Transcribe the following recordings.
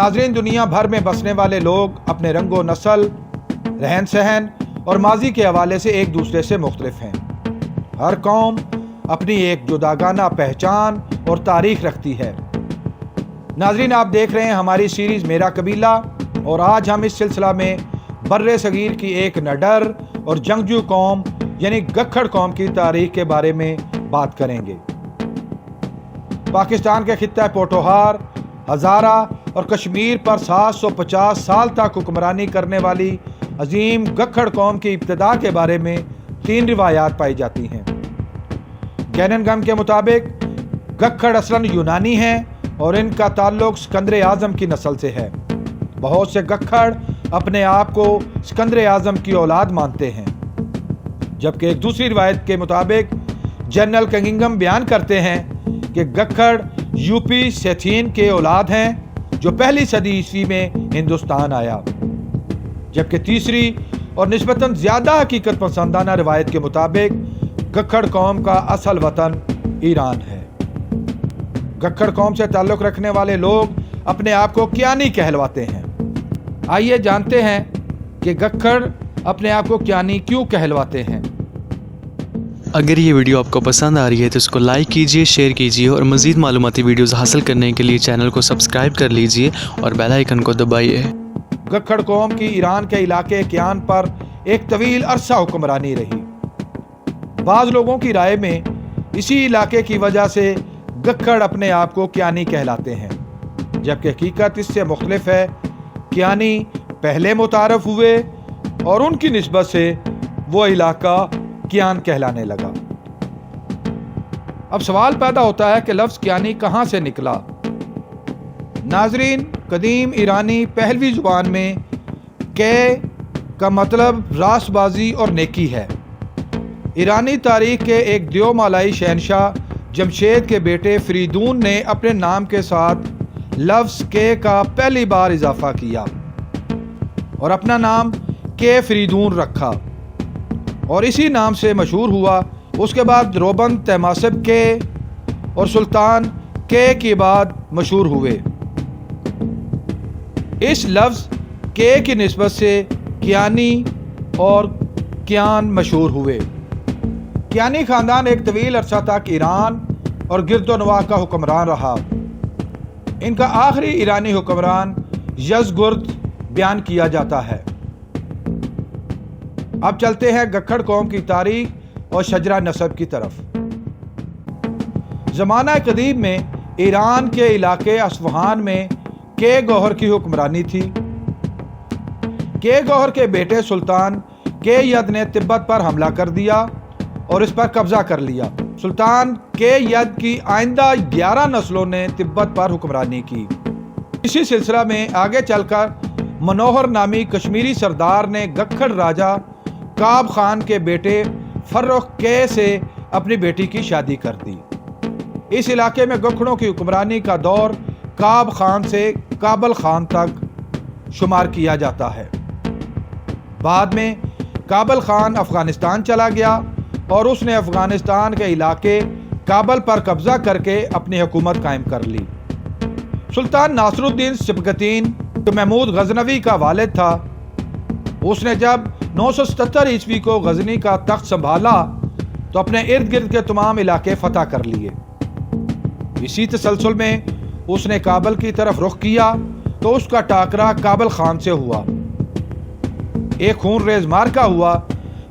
नाज़रीन, दुनिया भर में बसने वाले लोग अपने रंगो नस्ल, रहन सहन और माजी के हवाले से एक दूसरे से मुख्तलिफ हैं। हर कौम अपनी एक जुदागाना पहचान और तारीख रखती है। नाज़रीन, आप देख रहे हैं हमारी सीरीज़ मेरा कबीला, और आज हम इस सिलसिला में बर्रे सगीर की एक नडर और जंगजू कौम यानी गक्खड़ कौम की तारीख के बारे में बात करेंगे। पाकिस्तान के खित्ता पोठोहार, हज़ारा और कश्मीर पर 750 साल तक हुक्मरानी करने वाली अजीम गक्खड़ कौम की इब्तिदा के बारे में 3 रिवायात पाई जाती हैं। कैननगम के मुताबिक गक्खड़ असलन यूनानी हैं और इनका ताल्लुक सिकंदर आज़म की नस्ल से है। बहुत से गक्खड़ अपने आप को सिकंदर आज़म की औलाद मानते हैं, जबकि एक दूसरी रिवायत के मुताबिक जनरल कंगिंगम बयान करते हैं कि गक्खड़ यूपी सेथीन के औलाद हैं जो पहली सदी ईस्वी में हिंदुस्तान आया। जबकि तीसरी और निस्बतन ज़्यादा हकीकत पसंदाना रिवायत के मुताबिक गक्खड़ कौम का असल वतन ईरान है। गक्खड़ कौम से ताल्लुक़ रखने वाले लोग अपने आप को क्यानी कहलवाते हैं। आइए जानते हैं कि गक्खड़ अपने आप को क्यानी क्यों कहलवाते हैं। अगर ये वीडियो आपको पसंद आ रही है तो इसको लाइक कीजिए, शेयर कीजिए और मज़ीद मालूमाती वीडियोस हासिल करने के लिए चैनल को सब्सक्राइब कर लीजिए और बेल आइकन को दबाइए। गक्खड़ कौम की ईरान के इलाके क्यान पर एक तवील अरसा हुक्मरानी रही। बाज़ लोगों की राय में इसी इलाके की वजह से गक्खड़ अपने आप को क्यानी कहलाते हैं, जबकि हकीकत इससे मुख्तलिफ है। क्यानी पहले मुतारफ हुए और उनकी निस्बत से वो इलाका क्यान कहलाने लगा। अब सवाल पैदा होता है कि लफ्ज़ क्यानी कहाँ से निकला। नाजरीन, कदीम ईरानी पहलवी ज़ुबान में के का मतलब रासबाजी और नेकी है। ईरानी तारीख के एक दियोमालाई शहनशाह जमशेद के बेटे फरीदून ने अपने नाम के साथ लफ्ज़ के का पहली बार इजाफा किया और अपना नाम के फरीदून रखा और इसी नाम से मशहूर हुआ। उसके बाद रोबन तैमासिब के और सुल्तान के बाद मशहूर हुए। इस लफ्ज़ के की निस्बत से क्यानी और क्यान मशहूर हुए। क्यानी ख़ानदान एक तवील अरसा तक ईरान और गिरदोनवा का हुक्मरान रहा। इनका आखिरी ईरानी हुक्मरान यज़गुर्द बयान किया जाता है। अब चलते हैं गक्खड़ कौम की तारीख और शजरा नसब की तरफ। ज़माना कदीम में ईरान के इलाके अस्फ़हान में के गौहर की हुक्मरानी थी। के गौहर के बेटे सुल्तान के यद ने तिब्बत पर हमला कर दिया और इस पर कब्जा कर लिया। सुल्तान के यद की आइंदा 11 नस्लों ने तिब्बत पर हुक्मरानी की। इसी सिलसिला में आगे चलकर मनोहर नामी कश्मीरी सरदार ने गक्खड़ राजा काब खान के बेटे फर्रुख के से अपनी बेटी की शादी कर दी। इस इलाके में गक्खड़ों की हुक्मरानी का दौर काब खान से काबल खान तक शुमार किया जाता है। बाद में काबल खान अफगानिस्तान चला गया और उसने अफगानिस्तान के इलाके काबल पर कब्जा करके अपनी हुकूमत कायम कर ली। सुल्तान नासरुद्दीन सिबकतीन जो महमूद गजनवी का वालिद था, उसने जब 977 ईस्वी को गजनी का तख्त संभाला तो अपने इर्द गिर्द के तमाम इलाके फतह कर लिए। इसी तसलसल में उसने काबल की तरफ रुख किया तो उसका टाकरा काबल खान से हुआ। एक खून रेज मार्का हुआ,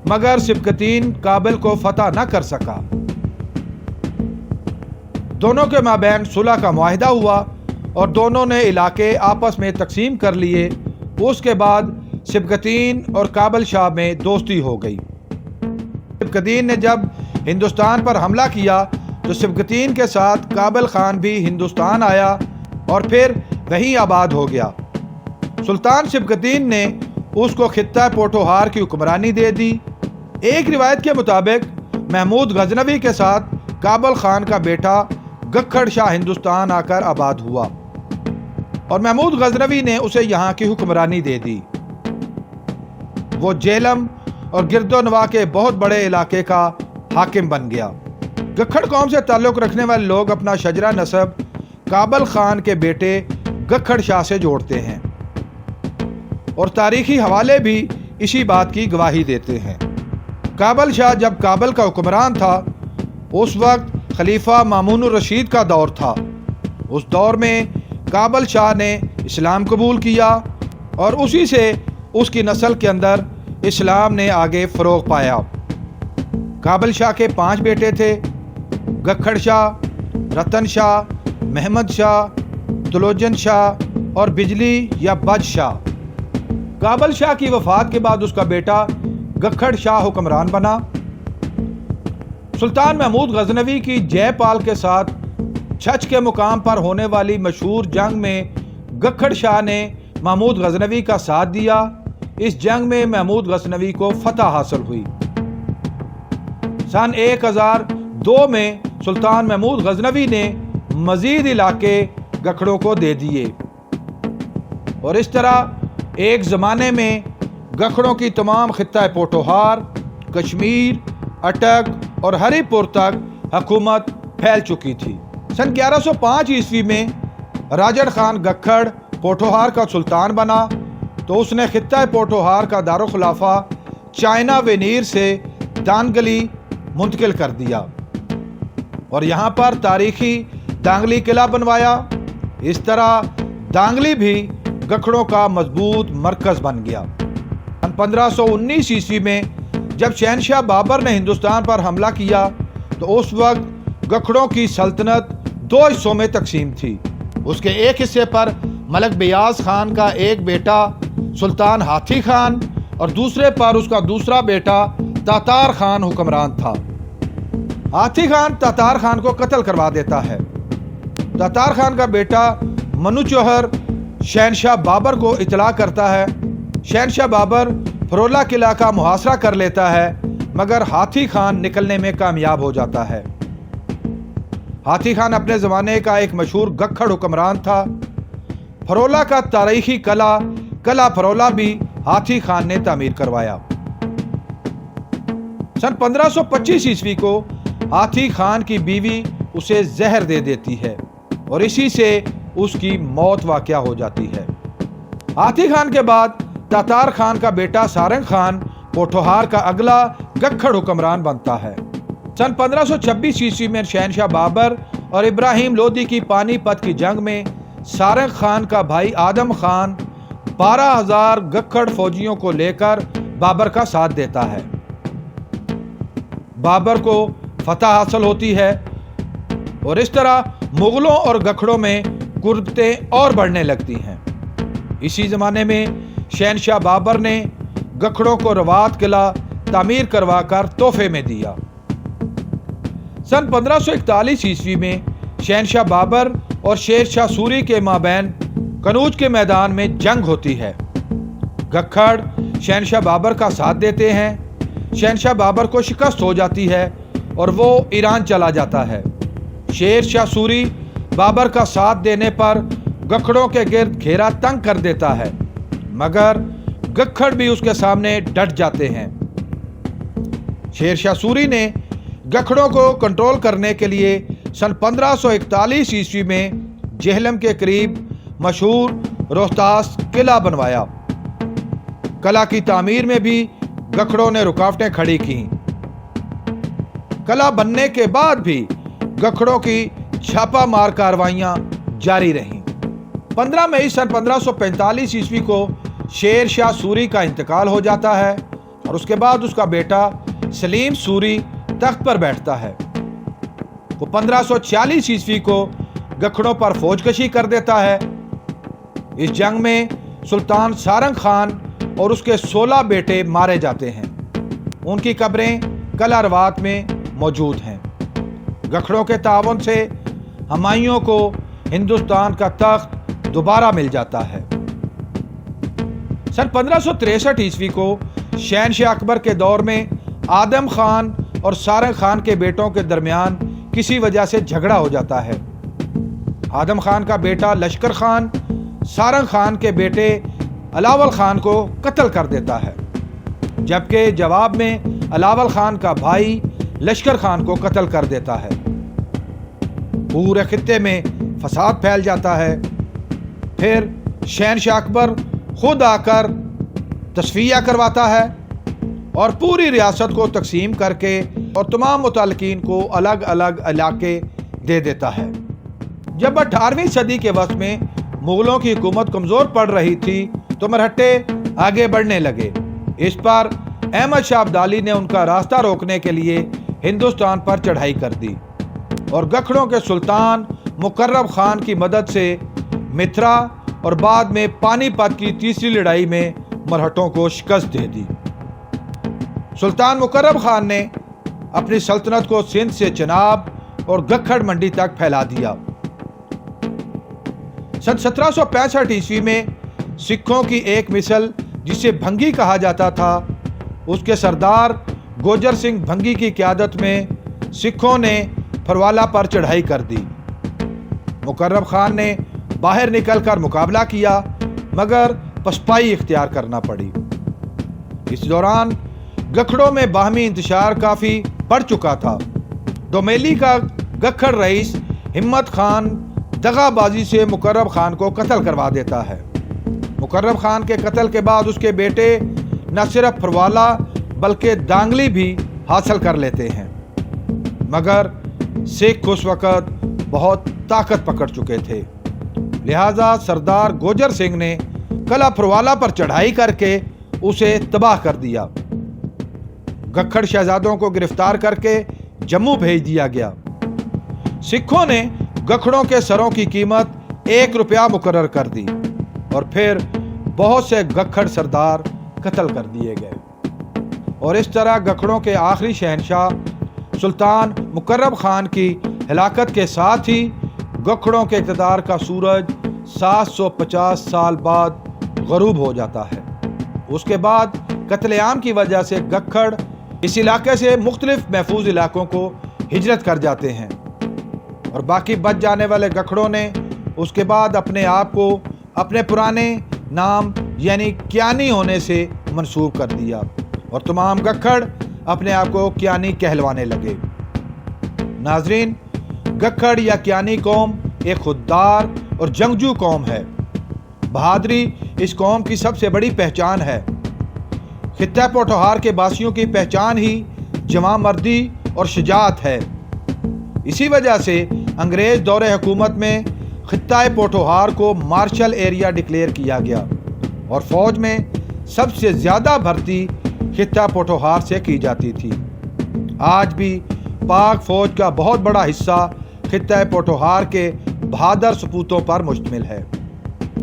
मगर सिबकतीन काबल को फतह न कर सका। दोनों के माबैन सुलह का मुआहिदा हुआ और दोनों ने इलाके आपस में तकसीम कर लिए। उसके बाद सिबकतीन और काबल शाह में दोस्ती हो गई। सिबकतीन ने जब हिंदुस्तान पर हमला किया तो सिबकतीन के साथ काबल खान भी हिंदुस्तान आया और फिर वहीं आबाद हो गया। सुल्तान सिबकतीन ने उसको खित्ता पोठोहार की हुक्मरानी दे दी। एक रिवायत के मुताबिक महमूद गजनवी के साथ काबल खान का बेटा गक्खड़ शाह हिंदुस्तान आकर आबाद हुआ और महमूद गजनवी ने उसे यहाँ की हुक्मरानी दे दी। वो जेलम और गिरदोनवा के बहुत बड़े इलाके का हाकिम बन गया। गक्खड़ कौम से ताल्लुक़ रखने वाले लोग अपना शजरा नसब काबल खान के बेटे गखड़ शाह से जोड़ते हैं और तारीखी हवाले भी इसी बात की गवाही देते हैं। काबल शाह जब काबल का हुक्मरान था, उस वक्त खलीफा मामूनुर रशीद का दौर था। उस दौर में काबल शाह ने इस्लाम कबूल किया और उसी से उसकी नस्ल के अंदर इस्लाम ने आगे फ़रोग पाया। काबल शाह के 5 बेटे थे, गखड़ शाह, रतन शाह, महमद शाह, तुलोजन शाह और बिजली या बज शाह। काबल शाह की वफात के बाद उसका बेटा गखड़ शाह हुक्मरान बना। सुल्तान महमूद गजनवी की जयपाल के साथ छछ के मुकाम पर होने वाली मशहूर जंग में गखड़ शाह ने महमूद गजनवी का साथ दिया। इस जंग में महमूद गजनवी को फतह हासिल हुई। सन 1002 में सुल्तान महमूद गजनवी ने मजीद इलाके गखड़ों को दे दिए और इस तरह एक ज़माने में गखड़ों की तमाम खित्ता पोटोहार, कश्मीर, अटक और हरिपुर तक हुकूमत फैल चुकी थी। सन 1105 ईस्वी में राजड़ खान गखड़ पोटोहार का सुल्तान बना तो उसने खित्ता पोटोहार का दारुखिलाफा चाइना वेनीर से दानगली मुंतकिल कर दिया और यहाँ पर तारीखी दांगली किला बनवाया। इस तरह दांगली भी गखड़ों का मजबूत मरकज बन गया। 1519 ईस्वी में जब शहनशाह बाबर ने हिंदुस्तान पर हमला किया तो उस वक्त गखड़ों की सल्तनत 2 हिस्सों में तकसीम थी। उसके एक हिस्से पर मलक बियास खान का एक बेटा सुल्तान हाथी खान और दूसरे पर उसका दूसरा बेटा तातार खान हुक्मरान था। हाथी खान तातार खान को कत्ल करवा देता है। तातार खान का बेटा मनुचौहर शहनशाह बाबर को इतला करता है। शहनशाह बाबर फरोला किला का मुहासरा कर लेता है मगर हाथी खान निकलने में कामयाब हो जाता है। हाथी खान अपने ज़माने का एक मशहूर गखड़ हुक्मरान था। फरोला का तारीखी किला फरोला भी हाथी खान ने तामीर करवाया। सन 1525 ईस्वी को हाथी खान की बीवी उसे जहर दे देती है और इसी से उसकी मौत वाक़या हो जाती है। हाथी खान के बाद तातार खान का बेटा सारंग खान पोठोहार का अगला गखड़ हुक्मरान बनता है। सन 1526 ईस्वी में शहनशाह बाबर और इब्राहिम लोदी की पानीपत की जंग में सारंग खान का भाई आदम खान 12,000 गखड़ फौजियों को लेकर बाबर का साथ देता है। बाबर को फतह हासिल होती है और इस तरह मुगलों और गखड़ों में कुर्बतें और बढ़ने लगती हैं। इसी ज़माने में शहनशाह बाबर ने गखड़ों को रवात किला तामीर करवाकर तोहफे में दिया। सन 1541 ईस्वी में शहनशाह बाबर और शेर शाह सूरी के माबैन कनूज के मैदान में जंग होती है। गखड़ शहनशाह बाबर का साथ देते हैं। शहनशाह बाबर को शिकस्त हो जाती है और वो ईरान चला जाता है। शेर शाह सूरी बाबर का साथ देने पर गखड़ों के गिर्द घेरा तंग कर देता है मगर गखड़ भी उसके सामने डट जाते हैं। शेर शाह सूरी ने गखड़ों को कंट्रोल करने के लिए सन 1541 ईस्वी में जेहलम के करीब मशहूर रोहतास किला बनवाया। किला की तामीर में भी गखड़ों ने रुकावटें खड़ी की। किला बनने के बाद भी गखड़ों की छापा मार कार्रवाइयां जारी रहीं। 15 मई सन 1545 ईस्वी को शेर शाह सूरी का इंतकाल हो जाता है और उसके बाद उसका बेटा सलीम सूरी तख्त पर बैठता है। वो 1546 ईस्वी को गखड़ों पर फौजकशी कर देता है। इस जंग में सुल्तान सारंग खान और उसके 16 बेटे मारे जाते हैं। उनकी कब्रें किला रवात में मौजूद हैं। गखड़ों के तावन से हुमायूं को हिंदुस्तान का तख्त दोबारा मिल जाता है। सन 1563 ईस्वी को शहनशाह अकबर के दौर में आदम खान और सारंग खान के बेटों के दरमियान किसी वजह से झगड़ा हो जाता है। आदम खान का बेटा लश्कर खान सारंग खान के बेटे अलावल खान को कत्ल कर देता है, जबकि जवाब में अलावल खान का भाई लश्कर खान को कत्ल कर देता है। पूरे खित्ते में फसाद फैल जाता है। پھر شہنشاہ اکبر خود آ کر تصفیہ کرواتا ہے اور پوری ریاست کو تقسیم کر کے اور تمام متعلقین کو الگ الگ علاقے دے دیتا ہے۔ جب 18ویں صدی کے وسط میں مغلوں کی حکومت کمزور پڑ رہی تھی تو مرہٹے آگے بڑھنے لگے۔ اس پر احمد شاہ ابدالی نے ان کا راستہ روکنے کے لیے ہندوستان پر چڑھائی کر دی اور گکھڑوں کے سلطان مقرب خان کی مدد سے متھرا اور بعد میں پانی پت کی تیسری لڑائی میں مرہٹوں کو شکست دے دی۔ سلطان مقرب خان نے اپنی سلطنت کو سندھ سے چناب اور گکھڑ منڈی تک پھیلا دیا۔ سن 1765 عیسوی میں سکھوں کی ایک مثل جسے بھنگی کہا جاتا تھا، اس کے سردار گوجر سنگھ بھنگی کی قیادت میں سکھوں نے پھروالا پر چڑھائی کر دی۔ مقرب خان نے باہر نکل کر مقابلہ کیا مگر پسپائی اختیار کرنا پڑی۔ اس دوران گکھڑوں میں باہمی انتشار کافی بڑھ چکا تھا۔ دومیلی کا گکھڑ رئیس ہمت خان دغا بازی سے مقرب خان کو قتل کروا دیتا ہے۔ مقرب خان کے قتل کے بعد اس کے بیٹے نہ صرف پھروالا بلکہ دانگلی بھی حاصل کر لیتے ہیں، مگر سکھ اس وقت بہت طاقت پکڑ چکے تھے، لہذا سردار گوجر سنگھ نے قلعہ پھروالا پر چڑھائی کر کے اسے تباہ کر دیا۔ گکھڑ شہزادوں کو گرفتار کر کے جموں بھیج دیا گیا۔ سکھوں نے گکھڑوں کے سروں کی قیمت 1 روپیہ مقرر کر دی اور پھر بہت سے گکھڑ سردار قتل کر دیے گئے، اور اس طرح گکھڑوں کے آخری شہنشاہ سلطان مقرب خان کی ہلاکت کے ساتھ ہی گکھڑوں کے اقتدار کا سورج 750 سال بعد غروب ہو جاتا ہے۔ اس کے بعد قتل عام کی وجہ سے گکھڑ اس علاقے سے مختلف محفوظ علاقوں کو ہجرت کر جاتے ہیں، اور باقی بچ جانے والے گکھڑوں نے اس کے بعد اپنے آپ کو اپنے پرانے نام یعنی کیانی ہونے سے منسوب کر دیا، اور تمام گکھڑ اپنے آپ کو کیانی کہلوانے لگے۔ ناظرین، گکھڑ یا کیانی قوم ایک خوددار اور جنگجو قوم ہے۔ بہادری اس قوم کی سب سے بڑی پہچان ہے۔ خطہ پوٹھوہار کے باسیوں کی پہچان ہی جواں مردی اور شجاعت ہے۔ اسی وجہ سے انگریز دور حکومت میں خطہ پوٹھوہار کو مارشل ایریا ڈکلیئر کیا گیا، اور فوج میں سب سے زیادہ بھرتی خطہ پوٹھوہار سے کی جاتی تھی۔ آج بھی پاک فوج کا بہت بڑا حصہ خطہ پوٹھوہار کے بہادر سپوتوں پر مشتمل ہے۔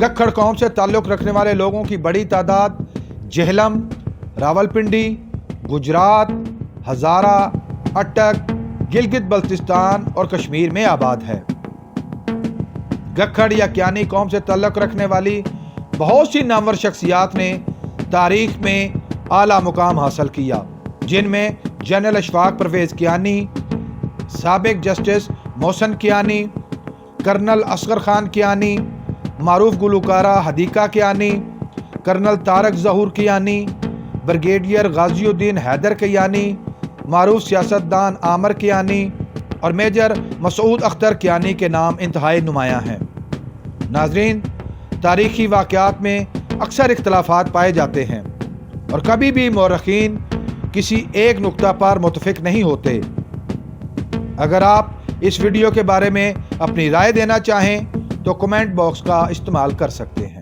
گکھڑ قوم سے تعلق رکھنے والے لوگوں کی بڑی تعداد جہلم، راولپنڈی، گجرات، ہزارہ، اٹک، گلگت بلتستان اور کشمیر میں آباد ہے۔ گکھڑ یا کیانی قوم سے تعلق رکھنے والی بہت سی نامور شخصیات نے تاریخ میں اعلیٰ مقام حاصل کیا، جن میں جنرل اشفاق پرویز کیانی، سابق جسٹس محسن کیانی، کرنل اصغر خان کیانی، معروف گلوکارہ حدیقہ کیانی، کرنل طارق ظہور کیانی، بریگیڈیئر غازی الدین حیدر کیانی، معروف سیاستدان عامر کیانی اور میجر مسعود اختر کیانی کے نام انتہائی نمایاں ہیں۔ ناظرین، تاریخی واقعات میں اکثر اختلافات پائے جاتے ہیں اور کبھی بھی مورخین کسی ایک نقطہ پر متفق نہیں ہوتے۔ اگر آپ اس ویڈیو کے بارے میں اپنی رائے دینا چاہیں تو کمنٹ باکس کا استعمال کر سکتے ہیں۔